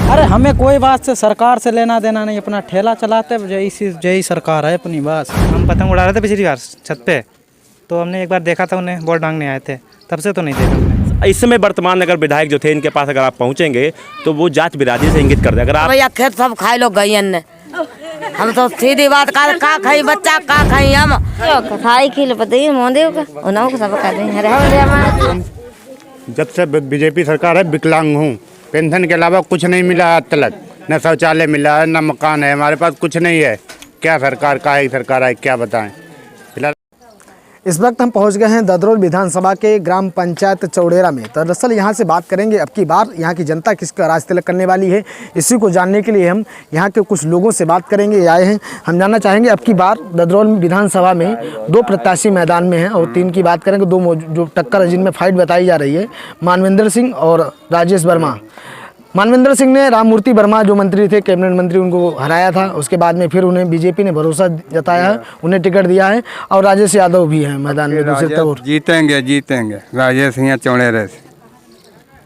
अरे हमें कोई बात से सरकार से लेना देना नहीं, अपना ठेला चलाते जय सरकार है अपनी बस। हम पतंग उड़ा रहे थे पिछली बार छत पे, तो हमने एक बार देखा था, उन्हें वोट मांगने आए थे, तब से तो नहीं देखा हमने। इस समय वर्तमान अगर विधायक जो थे इनके पास अगर आप पहुंचेंगे तो वो जात बिरादरी से इंगित कर दे। अगर आप भैया खेत सब खाए लोग गई ने, हम तो सीधी बात कर का खाई बच्चा का खाई हम खाई खिल पति मोदेव का उनाव को सब कर दें। अरे जब से बीजेपी सरकार है विकलांग हूँ, पेंशन के अलावा कुछ नहीं मिला आज तक, न शौचालय मिला है न मकान है, हमारे पास कुछ नहीं है। क्या सरकार का है सरकार है क्या बताएं। फिलहाल इस वक्त हम पहुंच गए हैं ददरोल विधानसभा के ग्राम पंचायत चौड़ेरा में। दरअसल यहां से बात करेंगे अब की बार यहां की जनता किसका राज तिलक करने वाली है, इसी को जानने के लिए हम यहां के कुछ लोगों से बात करेंगे आए हैं। हम जानना चाहेंगे अब की बार ददरोल विधानसभा में 2 प्रत्याशी मैदान में हैं और 3 की बात करेंगे, 2 जो टक्कर है जिनमें फाइट बताई जा रही है, मानवेंद्र सिंह और राजेश वर्मा। मानवेंद्र सिंह ने राममूर्ति वर्मा जो मंत्री थे, कैबिनेट मंत्री, उनको हराया था। उसके बाद में फिर उन्हें बीजेपी ने भरोसा जताया है, उन्हें टिकट दिया है। और राजेश यादव भी हैं मैदान में दूसरी तरफ। जीतेंगे राजेश यहाँ चौड़ेरे से।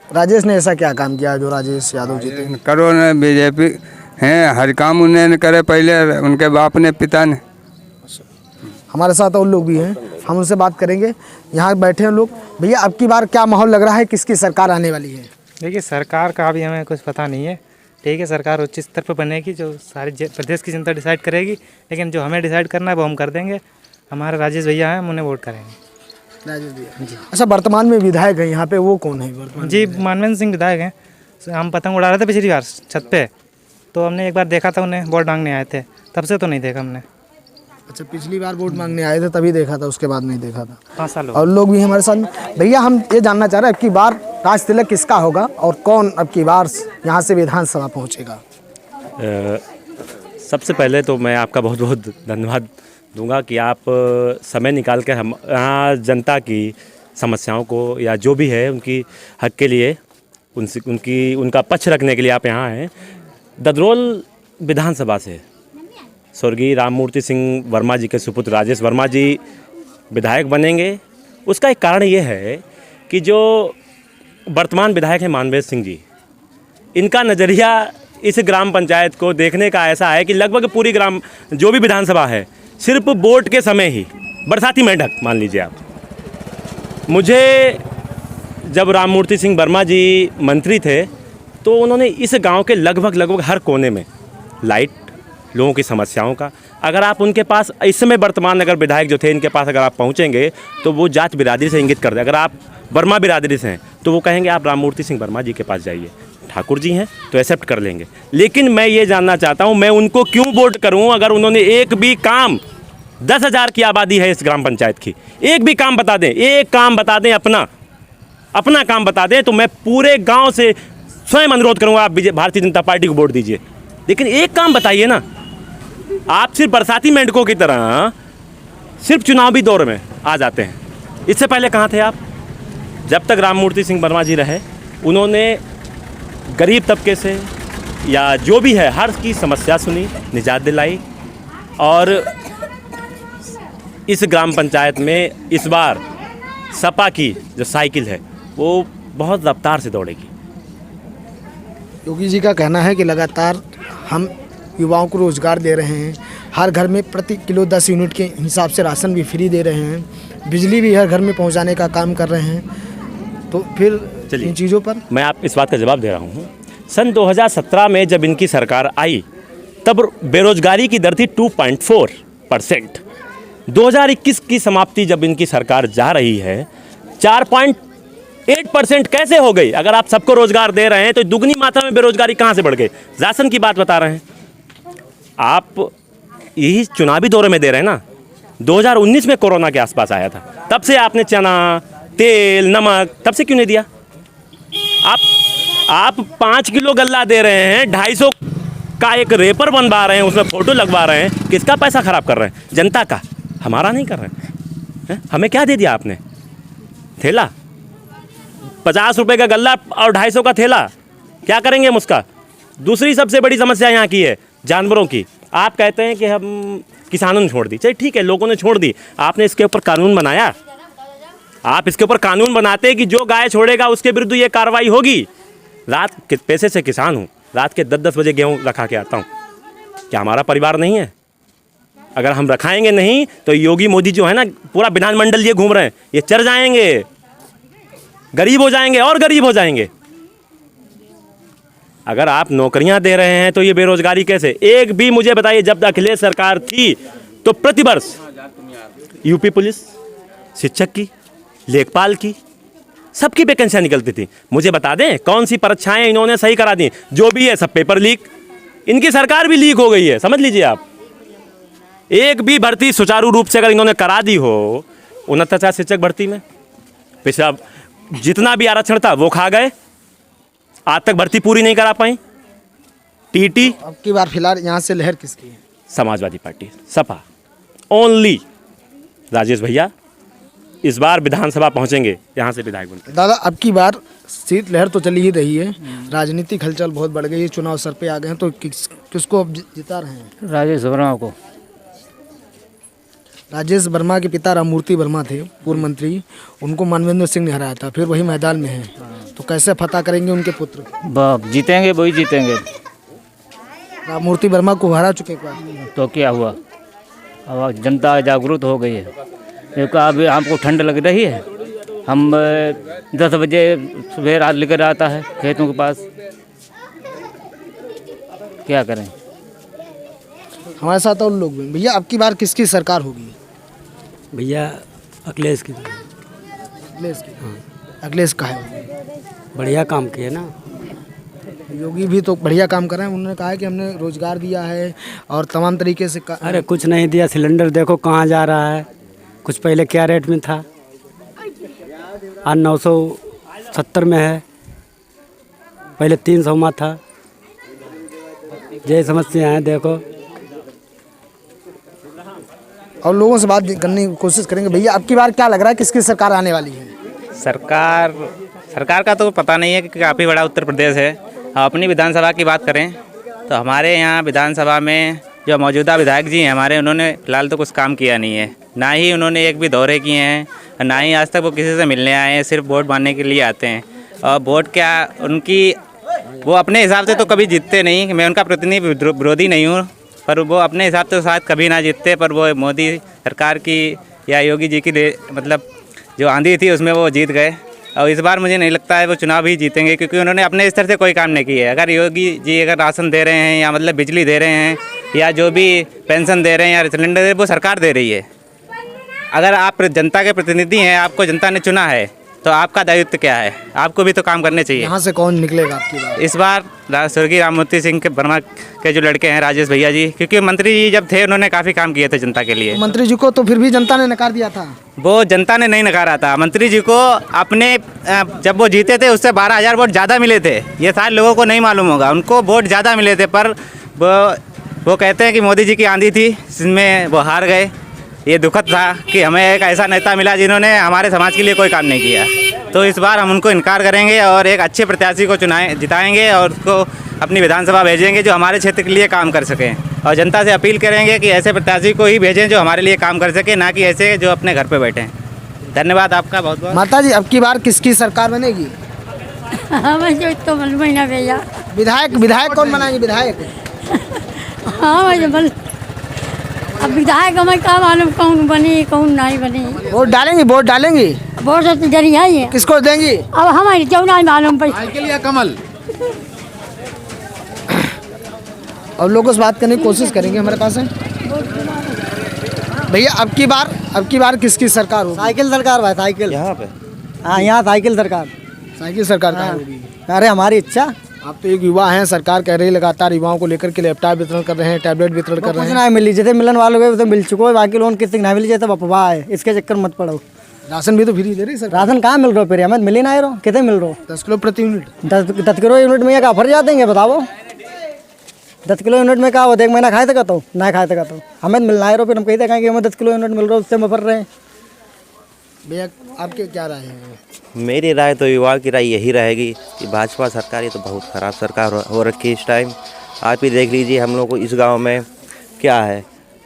राजेश ने ऐसा क्या काम किया जो राजेश यादव जीते? करो ने बीजेपी हैं, हर काम उन्होंने करे, पहले उनके बाप ने पिता ने। हमारे साथ और लोग भी हैं, हम उनसे बात करेंगे। यहाँ बैठे हैं लोग। भैया अब की बार क्या माहौल लग रहा है, किसकी सरकार आने वाली है? देखिए सरकार का अभी हमें कुछ पता नहीं है, ठीक है। सरकार उच्च स्तर पर बनेगी, जो सारे प्रदेश की जनता डिसाइड करेगी, लेकिन जो हमें डिसाइड करना है वो हम कर देंगे। हमारे राजेश भैया हैं, हम उन्हें वोट करेंगे। राजेश भैया जी। अच्छा, वर्तमान में विधायक है यहाँ पे, वो कौन है वर्तमान? जी मानवेंद्र सिंह विधायक हैं। हम पतंग उड़ा रहे थे पिछली बार छत पे, तो हमने एक बार देखा था, उन्हें वोट मांगने आए थे, तब से तो नहीं देखा हमने। अच्छा, पिछली बार वोट मांगने आए थे तभी देखा था, उसके बाद नहीं देखा था। 5 साल और लोग भी हमारे साथ। भैया हम ये जानना चाह रहे हैं अब की बार राज तिलक किसका होगा और कौन अब की बार यहाँ से विधानसभा पहुँचेगा? सबसे पहले तो मैं आपका बहुत बहुत धन्यवाद दूंगा कि आप समय निकाल कर हम यहाँ जनता की समस्याओं को या जो भी है उनकी हक के लिए उनका पक्ष रखने के लिए आप यहाँ हैं। ददरोल विधानसभा से स्वर्गीय राममूर्ति सिंह वर्मा जी के सुपुत्र राजेश वर्मा जी विधायक बनेंगे। उसका एक कारण ये है कि जो वर्तमान विधायक हैं मानवेंद्र सिंह जी, इनका नज़रिया इस ग्राम पंचायत को देखने का ऐसा है कि लगभग पूरी ग्राम जो भी विधानसभा है सिर्फ वोट के समय ही बरसाती मेंढक मान लीजिए आप। मुझे जब राममूर्ति सिंह वर्मा जी मंत्री थे तो उन्होंने इस गांव के लगभग हर कोने में लाइट, लोगों की समस्याओं का, अगर आप उनके पास इस समय वर्तमान अगर विधायक जो थे इनके पास अगर आप पहुंचेंगे तो वो जात बिरादरी से इंगित कर दे। अगर आप वर्मा बिरादरी से हैं तो वो कहेंगे आप राममूर्ति सिंह वर्मा जी के पास जाइए, ठाकुर जी हैं तो एक्सेप्ट कर लेंगे। लेकिन मैं ये जानना चाहता हूँ मैं उनको क्यों वोट करूँ अगर उन्होंने एक भी काम, 10,000 की आबादी है इस ग्राम पंचायत की, एक भी काम बता दें, एक काम बता दें, अपना काम बता दें, तो मैं पूरे गाँव से स्वयं अनुरोध करूँगा आप भारतीय जनता पार्टी को वोट दीजिए। लेकिन एक काम बताइए ना, आप सिर्फ बरसाती मेंढकों की तरह सिर्फ चुनावी दौर में आ जाते हैं। इससे पहले कहाँ थे आप? जब तक राममूर्ति सिंह वर्मा जी रहे उन्होंने गरीब तबके से या जो भी है हर की समस्या सुनी, निजात दिलाई। और इस ग्राम पंचायत में इस बार सपा की जो साइकिल है वो बहुत रफ्तार से दौड़ेगी। योगी जी का कहना है कि लगातार हम युवाओं को रोजगार दे रहे हैं, हर घर में प्रति किलो 10 यूनिट के हिसाब से राशन भी फ्री दे रहे हैं, बिजली भी हर घर में पहुंचाने का काम कर रहे हैं। तो फिर इन चीज़ों पर मैं आप इस बात का जवाब दे रहा हूँ। सन 2017 में जब इनकी सरकार आई तब बेरोजगारी की दर थी 2.4%। 2021 की समाप्ति जब इनकी सरकार जा रही है 4.8% कैसे हो गई? अगर आप सबको रोजगार दे रहे हैं तो दुगनी मात्रा में बेरोजगारी कहाँ से बढ़ गई? राशन की बात बता रहे हैं आप, यही चुनावी दौरे में दे रहे हैं ना। 2019 में कोरोना के आसपास आया था, तब से आपने चना, तेल, नमक तब से क्यों नहीं दिया? आप 5 किलो गल्ला दे रहे हैं, 250 का एक रेपर बनवा रहे हैं, उसमें फोटो लगवा रहे हैं। किसका पैसा खराब कर रहे हैं? जनता का, हमारा नहीं कर रहे हैं। हमें क्या दे दिया आपने? थैला 50 रुपए का गल्ला और 250 का थैला, क्या करेंगे हम उसका? दूसरी सबसे बड़ी समस्या यहाँ की है जानवरों की। आप कहते हैं कि हम किसानों ने छोड़ दी, चलिए ठीक है, लोगों ने छोड़ दी, आपने इसके ऊपर कानून बनाया? आप इसके ऊपर कानून बनाते कि जो गाय छोड़ेगा उसके विरुद्ध ये कार्रवाई होगी। रात के पैसे से किसान हूँ, रात के 10-10 बजे गेहूँ रखा के आता हूँ। क्या हमारा परिवार नहीं है? अगर हम रखाएंगे नहीं तो योगी मोदी जो है ना, पूरा विधानमंडल ये घूम रहे हैं, ये चर जाएंगे, गरीब हो जाएंगे और गरीब हो जाएंगे। अगर आप नौकरियां दे रहे हैं तो ये बेरोजगारी कैसे? एक भी मुझे बताइए, जब अखिलेश सरकार थी तो प्रतिवर्ष यूपी पुलिस, शिक्षक की, लेखपाल की, सबकी वैकेंसियां निकलती थी। मुझे बता दें कौन सी परीक्षाएं इन्होंने सही करा दी? जो भी है सब पेपर लीक, इनकी सरकार भी लीक हो गई है, समझ लीजिए आप। एक भी भर्ती सुचारू रूप से अगर इन्होंने करा दी हो, 69,000 शिक्षक भर्ती में पिछला जितना भी आरक्षण था वो खा गए, आज तक भर्ती पूरी नहीं करा पाई। टीटी अब की बार फिलहाल यहाँ से लहर किसकी है? समाजवादी पार्टी, सपा, ओनली राजेश भैया इस बार विधानसभा पहुंचेंगे, यहाँ से विधायक बनते। दादा अब की बार शीत लहर तो चली ही रही है, राजनीतिक हलचल बहुत बढ़ गई है, चुनाव सर पे आ गए हैं, तो किसको अब जिता रहे हैं? राजेश वर्मा को। राजेश वर्मा के पिता राममूर्ति वर्मा थे, पूर्व मंत्री, उनको मानवेंद्र सिंह ने हराया था, फिर वही मैदान में है, तो कैसे फतह करेंगे उनके पुत्र? जीतेंगे, वही जीतेंगे। राममूर्ति वर्मा को हरा चुके क्या? तो क्या हुआ, अब जनता जागरूक हो गई है। देखो अभी हमको ठंड लग रही है, हम 10 बजे सुबह रात लेकर आता है खेतों के पास, क्या करें? हमारे साथ और लोग भी। भैया अब की बार किसकी सरकार होगी? भैया अखिलेश की। अखिलेश की। हाँ, अखिलेश का है, बढ़िया काम किए ना। योगी भी तो बढ़िया काम कर रहे हैं, उन्होंने कहा है कि हमने रोजगार दिया है और तमाम तरीके से अरे कुछ नहीं दिया, सिलेंडर देखो कहाँ जा रहा है, कुछ पहले क्या रेट में था, आज 970 में है, पहले 300 में था। यही समस्या है देखो। और लोगों से बात करने की कोशिश करेंगे। भैया अब की बार क्या लग रहा है किसकी सरकार आने वाली है? सरकार का तो पता नहीं है कि काफ़ी बड़ा उत्तर प्रदेश है। हम अपनी विधानसभा की बात करें तो हमारे यहाँ विधानसभा में जो मौजूदा विधायक जी हैं हमारे, उन्होंने फ़िलहाल तो कुछ काम किया नहीं है, ना ही उन्होंने एक भी दौरे किए हैं, ना ही आज तक वो किसी से मिलने आए हैं, सिर्फ वोट मांगने के लिए आते हैं। और वोट क्या उनकी, वो अपने हिसाब से तो कभी जीतते नहीं, मैं उनका प्रतिनिधि विरोधी नहीं हूँ, पर वो अपने हिसाब से शायद कभी ना जीतते, पर वो मोदी सरकार की या योगी जी की मतलब जो आंधी थी उसमें वो जीत गए। और इस बार मुझे नहीं लगता है वो चुनाव ही जीतेंगे, क्योंकि उन्होंने अपने स्तर से कोई काम नहीं किया है। अगर योगी जी अगर राशन दे रहे हैं या मतलब बिजली दे रहे हैं या जो भी पेंशन दे रहे हैं या सिलेंडर दे रहे हैं, वो सरकार दे रही है। अगर आप जनता के प्रतिनिधि हैं, आपको जनता ने चुना है, तो आपका दायित्व क्या है? आपको भी तो काम करने चाहिए। यहाँ से कौन निकलेगा आपकी बार? इस बार स्वर्गीय राममूर्ति सिंह के वर्मा के जो लड़के हैं राजेश भैया जी, क्योंकि मंत्री जी जब थे उन्होंने काफ़ी काम किए थे जनता के लिए। मंत्री जी को तो फिर भी जनता ने नकार दिया था। वो जनता ने नहीं नकारा था मंत्री जी को, अपने जब वो जीते थे उससे 12,000 वोट ज़्यादा मिले थे। ये सारे लोगों को नहीं मालूम होगा, उनको वोट ज़्यादा मिले थे, पर वो कहते हैं कि मोदी जी की आंधी थी जिसमें वो हार गए। ये दुखद था कि हमें एक ऐसा नेता मिला जिन्होंने हमारे समाज के लिए कोई काम नहीं किया। तो इस बार हम उनको इनकार करेंगे और एक अच्छे प्रत्याशी को जिताएंगे और उसको अपनी विधानसभा भेजेंगे जो हमारे क्षेत्र के लिए काम कर सकें। और जनता से अपील करेंगे कि ऐसे प्रत्याशी को ही भेजें जो हमारे लिए काम कर सके, ना कि ऐसे जो अपने घर पे बैठे हैं। धन्यवाद आपका बहुत बहुत। माता जी अब की बार किसकी सरकार बनेगी? मुझे तो मालूम ही ना भैया। विधायक कौन बनाएंगे? विधायक हाँ मुझे अब विधायक हमें क्या मालूम कौन बनी कौन नहीं बनी। वोट डालेंगे? वोट डालेंगे? वोट तो जरिया ही है। किसको देंगी? अब हमारी क्यों नहीं मालूम भाई के लिए कमल। और लोगों से बात करने की कोशिश करेंगे, हमारे पास है भैया। अब की बार किसकी सरकार होगी? साइकिल सरकार भाई, साइकिल यहाँ पे। हाँ यहाँ साइकिल सरकार। साइकिल सरकार कहाँ होगी? अरे हमारी इच्छा। आप तो एक युवा हैं, सरकार कह रही है लगातार युवाओं को लेकर के लैपटॉप वितरण कर रहे हैं, टैबलेट वितरण कर रहे हैं। नहीं मिली जैसे मिलन वालों को तो मिल चुको है, बाकी लोन किसी नहीं मिली जैसे अफवाह है, इसके चक्कर मत पड़ो। राशन भी तो फ्री दे रही सर। राशन कहाँ मिल रहा फिर हमें मिली ना रहो, कितने मिल रहा? 10 किलो प्रति यूनिट। 10 किलो यूनिट में क्या भर जाते हैं बताओ? 10 किलो यूनिट में क्या होता है? 1 महीना खाए तक तो ना खाए तक तो हमें मिलना है, फिर हम कहीं देखेंगे हमें 10 किलो यूनिट मिल रहा है, उससे हम भर रहे हैं। भैया आपके क्या राय है? मेरी राय तो युवा की राय यही रहेगी कि भाजपा सरकार ये तो बहुत ख़राब सरकार हो रखी है इस टाइम। आप ही देख लीजिए हम लोग को इस गांव में क्या है,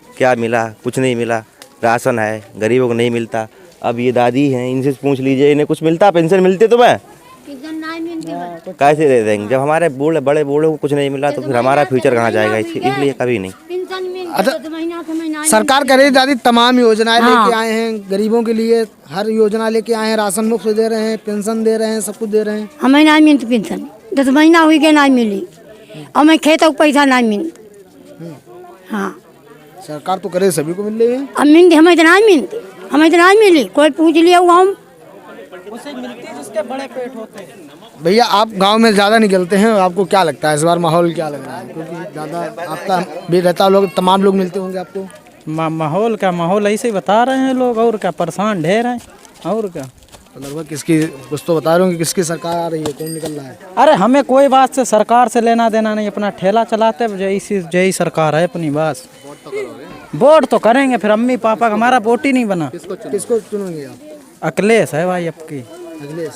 क्या मिला? कुछ नहीं मिला। राशन है, गरीबों को नहीं मिलता। अब ये दादी हैं, इनसे पूछ लीजिए इन्हें कुछ मिलता? पेंशन मिलती तुम्हें? कैसे दे देंगे? जब हमारे बड़े बूढ़े को कुछ नहीं मिला तो फिर हमारा फ्यूचर कहाँ जाएगा? इसलिए कभी नहीं। अच्छा, सरकार कह रही है दादी तमाम योजनाएं लेके आए हैं गरीबों के लिए, हर योजना लेके आए हैं, राशन मुफ्त दे रहे हैं, पेंशन दे रहे हैं, सब कुछ दे रहे हैं। हमें नहीं मिलती पेंशन, 10 महीना हुई के नहीं मिली और मैं खेतों को पैसा नहीं मिलती। हाँ, सरकार तो करे सभी को मिल रही है। अब मिलती हमें तो नहीं मिलती, हमें तो नहीं मिली। कोई पूछ लिया हुआ हम भैया आप गांव में ज़्यादा निकलते हैं, आपको क्या लगता है इस बार माहौल क्या लग रहा है? क्योंकि ज़्यादा आपका भी रहता, लोग तमाम लोग मिलते होंगे आपको। माहौल ऐसे ही बता रहे हैं लोग, और क्या परेशान ढेर हैं और क्या। तो लगभग किसकी, कुछ तो बता रहे हो कि किसकी सरकार आ रही है, कौन निकल रहा है? अरे हमें कोई बात से सरकार से लेना देना नहीं, अपना ठेला चलाते जय सरकार है अपनी, बस वोट तो करेंगे। फिर अम्मी पापा का हमारा वोट ही नहीं बना। किसको चुनेंगे आप? अखिलेश है भाई आपकी। अखिलेश।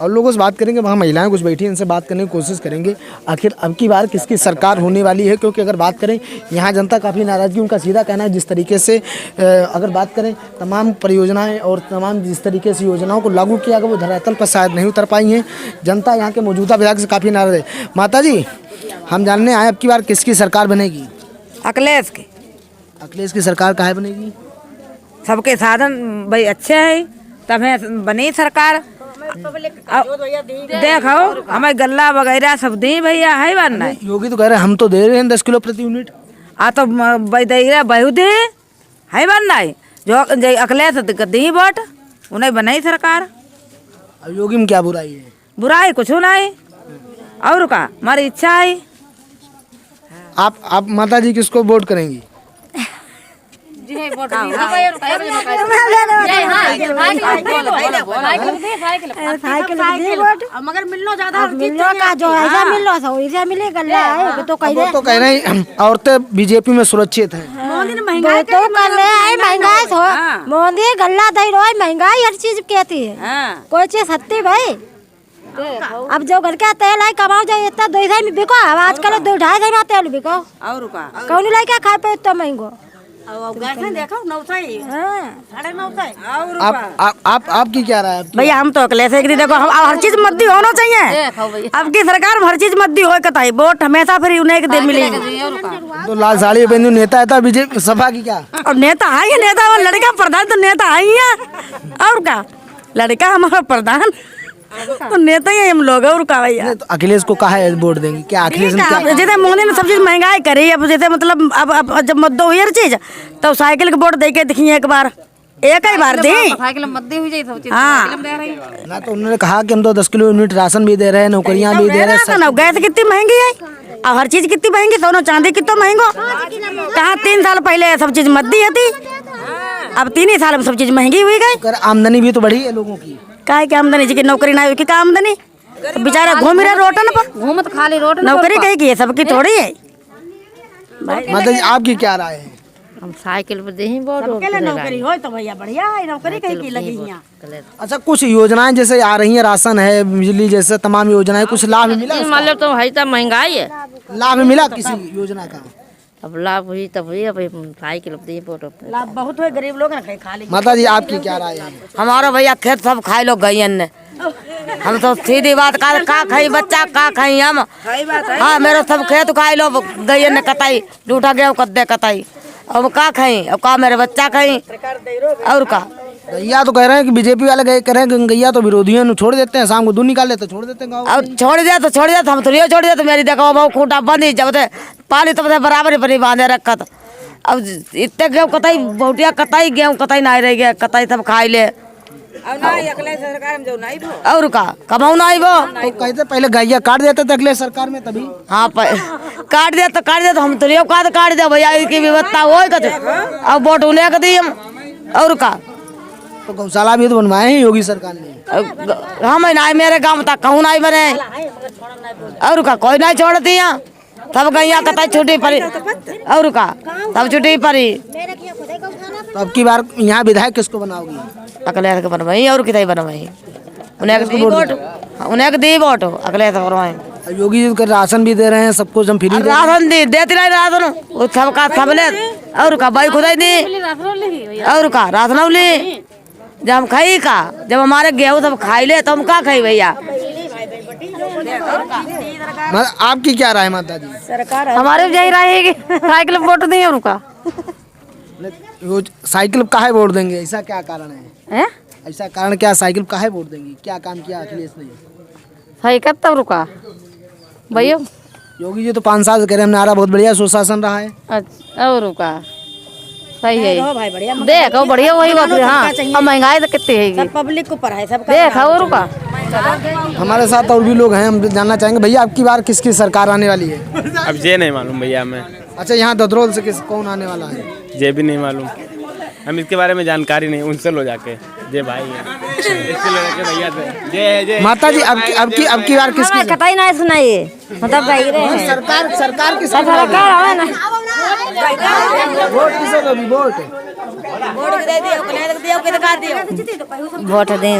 और लोगों से बात करेंगे, वहाँ महिलाएं कुछ बैठी हैं, इनसे बात करने की कोशिश करेंगे आखिर अब की बार किसकी सरकार होने वाली है। क्योंकि अगर बात करें यहाँ जनता काफ़ी नाराज़गी, उनका सीधा कहना है जिस तरीके से अगर बात करें तमाम परियोजनाएं और तमाम जिस तरीके से योजनाओं को लागू किया गया वो धरातल पर शायद नहीं उतर पाई हैं। जनता यहाँ के मौजूदा विधायक से काफ़ी नाराज़ है। माता जी, हम जानने आए अब की बार किसकी सरकार बनेगी? अखिलेश की। अखिलेश की सरकार काहे बनेगी? सबके साधन भाई अच्छे हैं तब है बनी सरकार। देखो हमें गल्ला वगैरह सब दी भैया है बनना। योगी तो कह रहे हैं हम तो दे रहे हैं 10 किलो प्रति यूनिट। तो भाई दे रहे बहुत है बनना है जो अखिलेश दी वोट उन्हें बनाई सरकार। अब योगी में क्या बुराई है? बुराई कुछ नहीं और का हमारी इच्छा है। आप माता जी किसको वोट करेंगी? मगर मिलना ज्यादा मिलना का जो ऐसा मिलना सो ऐसा मिलेगा तो कह रहे हैं औरतें बीजेपी में सुरक्षित हैं। महंगाई तो कर रहे हैं, महंगाई हो मोदी गल्ला दे रहा है, महंगाई हर चीज कहती है, कोई चीज सस्ती भाई। अब जो घर का तेल है कमाओ जाए इतना 2 में बिको, अब आजकल 2-2.5 में तेल बिको और कौन लाइक खाए पे इतना महंगो। देखो 900 आपकी क्या राय है? भैया हम तो अकेले से देखो हम हर चीज मद्दी होना चाहिए। अब की सरकार में हर चीज मद्दी हो कताई वोट हमेशा फिर उन्हें के दिन मिलेगी। तो लाल साड़ी पहने नेता है बीजेपी सभा की क्या? और नेता है ये नेता और लड़का प्रधान तो नेता है ही और क्या लड़का हमारा प्रधान तो नेता ही हम लोग और का भैया। तो अखिलेश को कहा है वोट देंगे? क्या अखिलेश ने क्या? जैसे मोदी ने सब चीज महंगाई करी, अब जैसे मतलब अब जब मुद्दा हुई हर चीज तो साइकिल के वोट दे के दिखिए एक बार, एक ही बार दी साइकिल मद्दी हुई सब चीज। हाँ ना तो उन्होंने कहा कि हम तो 10 किलो यूनिट राशन भी दे रहे हैं, नौकरियां भी दे रहे हैं। गैस कितनी महंगी है और हर चीज कितनी महंगी, सोना चांदी कितना महंगो। कहाँ 3 साल पहले सब चीज मद्दी थी, अब 3 ही साल में सब चीज महंगी हुई गई। आमदनी भी तो बढ़ी है लोगों की। काय की आमदनी जी की नौकरी ना हुई की का आमदनी, बेचारा घूम रहे रोटन पर, घूमत खाली रोटन। नौकरी कहीं की है सबकी थोड़ी है। माता जी आपकी क्या राय है? हम साइकिल पर दे ही वोट नौकरी हो तो भैया बढ़िया है, नौकरी कहीं की लगी यहाँ। अच्छा, कुछ योजनाएं जैसे आ रही हैं, राशन है, बिजली जैसे तमाम योजनाएं, कुछ लाभ मिला? मतलब तो है तो महंगाई है, लाभ मिला किसी योजना का? अब लाभ हुई तब हुई, अब साइकिल लाभ बहुत हुए, गरीब लोग ना खाली। माता जी आपकी क्या राय है? हमारा भैया खेत सब खाए लोग गई ने, हम तो सीधी बात का खाई बच्चा का खाई हम। हाँ मेरे सब खेत खाए लो गई ने कताई लूटा गया कद्दे कताई, अब का खाई, अब का मेरे बच्चा खाई और का। गैया तो कह रहे हैं कि बीजेपी वाले कह रहे हैं गैया तो विरोधियों ने छोड़ देते हैं, शाम को दूध निकाल लेते छोड़ देते हैं। अब छोड़ दिया तो हम तो छोड़ दिया तो मेरी देखो बहु खूंटा बंदी जब पानी तो बराबर पर बांधे रखत। अब इतने गेहूँ कताई बहुटिया कताई गेहूँ कताई नहीं रह गया, कताई सब खाई ले और का कमाऊ ना वो। तो कहते पहले गैया काट देते थे अगले सरकार में तभी। हाँ काट दिया तो हम तो काट दिया भैया, इसकी व्यवस्था हो अब वोट उन्हें का दी हम और का। तो गौशाला भी तो बनवाए हैं योगी सरकार ने। हम नहीं मेरे गाँव तक कहूँ नहीं बने और का कोई नहीं छोड़ती यहाँ, सब गैया कताई छुट्टी पड़ी और का सब छुट्टी पड़ी। तो अब की बार यहाँ विधायक किसको बनाओगी? अकेले के बनवाई और कितना बनवाई, उन्हें दी वोट अकेले से बनवाई। योगी जी का राशन भी दे रहे हैं, सबको हम फ्री राशन देती रही राशन सबका सबले और का भाई खुदा दी और का राशन ली जब हम खाई का, जब हमारे गेहूँ सब खाई ले तो हम का खाई भैया। आपकी क्या राय माता जी? हमारे भी यही रहेगी, साइकिल वोट दें उनका। वो साइकिल काहे वोट देंगे, ऐसा क्या कारण है? ऐसा कारण क्या, साइकिल काहे वोट देंगे? क्या काम किया अखिलेश ने? साइकिल तब रुका भैया। योगी जी तो 5 साल से कह रहे हमने, नारा बहुत बढ़िया सुशासन रहा है। अच्छा और रुका सही है, देखो बढ़िया वही बात है। हाँ अब महंगाई तो कितनी है, पब्लिक को पढ़ाई सब देखो और रुका। हमारे साथ और भी लोग हैं, हम जानना चाहेंगे भैया आपकी बार किसकी सरकार आने वाली है? अब ये नहीं मालूम भैया हमें। अच्छा, यहाँ ददरोल से कौन आने वाला है? ये भी नहीं मालूम, हम इसके बारे में जानकारी नहीं, उनसे लो जाके। जे भाई है इससे लो जाके भैया से। जे माता जी अब की बार किसकी कतई नहीं सुनाइए, मतलब सरकार की सरकार ना वोट किसे दोगी? वोट दें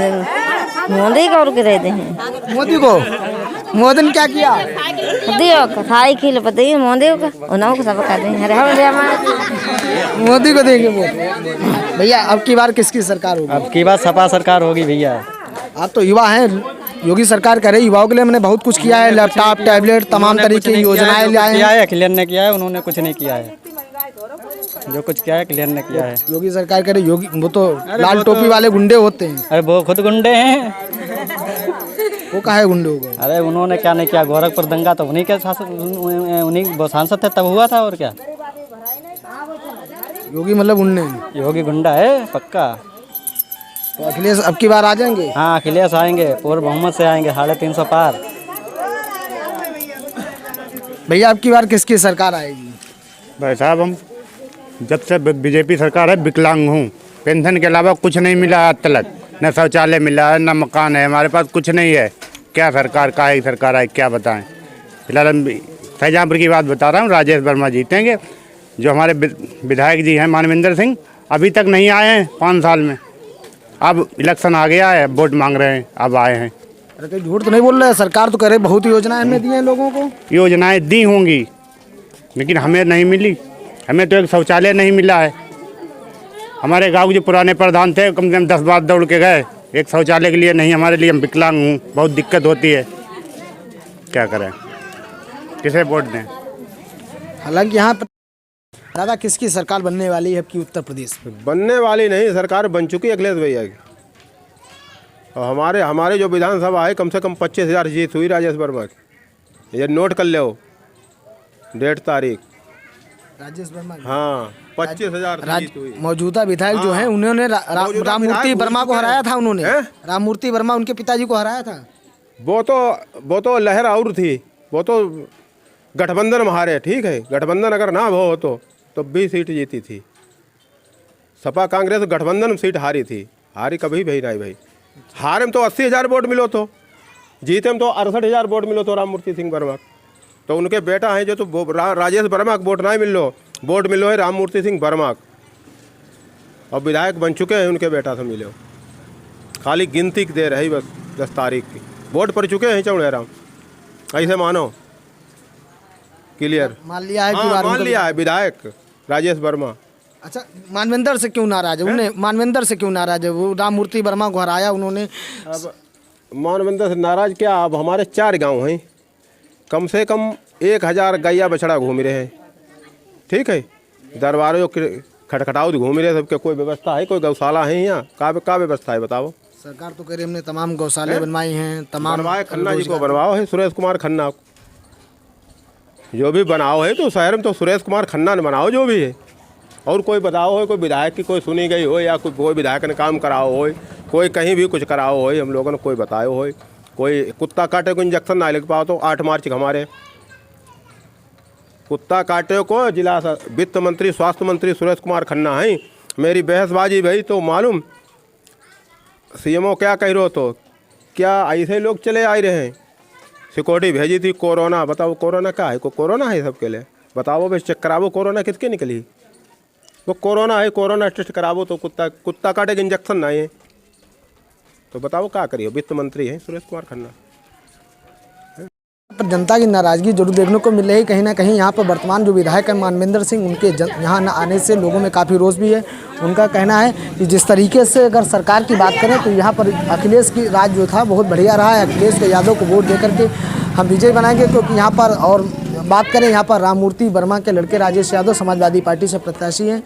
मोदी को, और दे दें मोदी को। मोदी ने क्या किया? दियो साइकिल पर दी मोदी को, उन्होंने सब कर दें। अरे मोदी को देंगे वोट। भैया अब की बार किसकी सरकार होगी? अब की बार सपा सरकार होगी भैया। आप तो युवा हैं, योगी सरकार करे युवाओं के लिए मैंने बहुत कुछ किया है, लैपटॉप टैबलेट तमाम तरीके की योजनाएं लाए हैं। अखिलेश ने किया है, उन्होंने कुछ नहीं किया है। जो कुछ किया है अखिलेश ने किया है। योगी सरकार करे, योगी वो तो लाल टोपी वाले गुंडे होते हैं। अरे वो खुद गुंडे हैं। वो काहे गुंडे हो गए? अरे उन्होंने क्या नहीं किया, गोरखपुर दंगा तो उन्हीं के उन्हीं सांसद थे तब हुआ था, और क्या। योगी मतलब गुंडे हैं? योगी गुंडा है पक्का। तो अखिलेश अब की बार आ जाएंगे? हाँ अखिलेश आएंगे, पूर्ण बहुमत से आएंगे, 350 पार। भैया अब की बार किसकी सरकार आएगी? भाई साहब हम जब से बीजेपी सरकार है विकलांग हूँ, पेंशन के अलावा कुछ नहीं मिला आज तक, न शौचालय मिला है, न मकान है, हमारे पास कुछ नहीं है। क्या सरकार का है, सरकार है क्या बताएं। फिलहाल हम शाहजहाँपुर की बात बता रहा हूँ, राजेश वर्मा जीतेंगे। जो हमारे विधायक जी हैं मानवेंद्र सिंह, अभी तक नहीं आए हैं 5 साल में। अब इलेक्शन आ गया है, वोट मांग रहे हैं, अब आए हैं। अरे कहीं झूठ तो नहीं बोल रहे हैं? सरकार तो करे बहुत योजनाएं हमने दी हैं लोगों को। योजनाएं दी होंगी लेकिन हमें नहीं मिली। हमें तो एक शौचालय नहीं मिला है। हमारे गांव के जो पुराने प्रधान थे कम से कम 10 बार दौड़ के गए, एक शौचालय के लिए नहीं। हमारे लिए, हम विकलांग हूँ, बहुत दिक्कत होती है। क्या करें, किसे वोट दें? हालांकि यहाँ पर दादा किसकी सरकार बनने वाली है आपकी उत्तर प्रदेश में? बनने वाली नहीं, सरकार बन चुकी है अखिलेश भैया की। और हमारे जो विधानसभा है कम से कम 25,000 जीत हुई राजेश वर्मा की। ये नोट कर ले, 1 तारीख राजेश वर्मा। हाँ 25,000 जीत हुई। मौजूदा विधायक जो हैं उन्होंने राममूर्ति वर्मा को हराया था। उन्होंने राममूर्ति वर्मा उनके पिताजी को हराया था। वो तो लहर और थी, वो तो गठबंधन में हारे। ठीक है, गठबंधन अगर ना हो तो 20 सीट जीती थी। सपा कांग्रेस गठबंधन में सीट हारी थी, हारी कभी भी नहीं भाई। हारे में तो 80,000 वोट मिलो, तो जीते में तो 68,000 वोट मिलो तो राममूर्ति सिंह वर्मा। तो उनके बेटा हैं जो, तो राजेश वर्मा को वोट नहीं मिलो, वोट मिलो है राममूर्ति सिंह वर्मा। और विधायक बन चुके हैं उनके बेटा से मिलो, खाली गिनती दे रही बस 10 तारीख की। वोट पड़ चुके हैं चौड़ेराम, ऐसे मानो क्लियर। मान लिया है कि मान लिया है विधायक राजेश वर्मा। अच्छा, मानवेंद्र से क्यों नाराज है? उन्हें मानवेंद्र से क्यों नाराज है? वो राममूर्ति वर्मा को हराया उन्होंने। अब मानवेंद्र से नाराज क्या, अब हमारे 4 गांव हैं, कम से कम 1000 गैया बछड़ा घूम रहे हैं। ठीक है, दरबारों खटखटाओ घूम रहे, सबके कोई व्यवस्था है? कोई गौशाला है यहाँ? का व्यवस्था है बताओ? सरकार तो कह रही हमने तमाम गौशाले बनवाई हैं, तमाम बनवाए। खन्ना जी को बनवाओ है, सुरेश कुमार खन्ना को। जो भी बनाओ है तो शहर में तो सुरेश कुमार खन्ना ने बनाओ जो भी है। और कोई बताओ हो, कोई विधायक की कोई सुनी गई हो, या कोई विधायक ने काम कराओ हो, कोई कहीं भी कुछ कराओ हो, हम लोगों ने कोई बताओ हो। कोई कुत्ता काटे को इंजेक्शन ना लग पाओ तो 8 मार्च हमारे कुत्ता काटे को जिला वित्त मंत्री स्वास्थ्य मंत्री सुरेश कुमार खन्ना हैं। मेरी बहसबाजी भाई तो मालूम सीएमओ क्या कह रहे, तो क्या ऐसे लोग चले आ रहे हैं। सिक्योरिटी भेजी थी, कोरोना, बताओ कोरोना क्या है? कोरोना है सबके लिए, बताओ बस चेक करावो कोरोना किसके निकली। वो कोरोना है, कोरोना टेस्ट करावो तो कुत्ता काटे के इंजेक्शन नहीं है। तो बताओ क्या करिए, वित्त मंत्री हैं सुरेश कुमार खन्ना। पर जनता की नाराजगी जरूर देखने को मिल रही है। कहीं ना कहीं यहाँ पर वर्तमान जो विधायक है मानवेंद्र सिंह, उनके यहाँ न आने से लोगों में काफ़ी रोष भी है। उनका कहना है कि जिस तरीके से अगर सरकार की बात करें तो यहाँ पर अखिलेश की राज जो था बहुत बढ़िया रहा है। अखिलेश यादव को वोट दे करके हम विजय बनाएंगे, क्योंकि यहाँ पर और बात करें यहाँ पर राममूर्ति वर्मा के लड़के राजेश यादव समाजवादी पार्टी से प्रत्याशी हैं,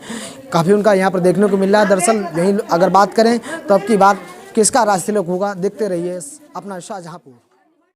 काफ़ी उनका यहाँ पर देखने को मिल रहा है। दरअसल यहीं अगर बात करें तो अब की बार किसका राज तिलक होगा, देखते रहिए अपना शाहजहाँपुर।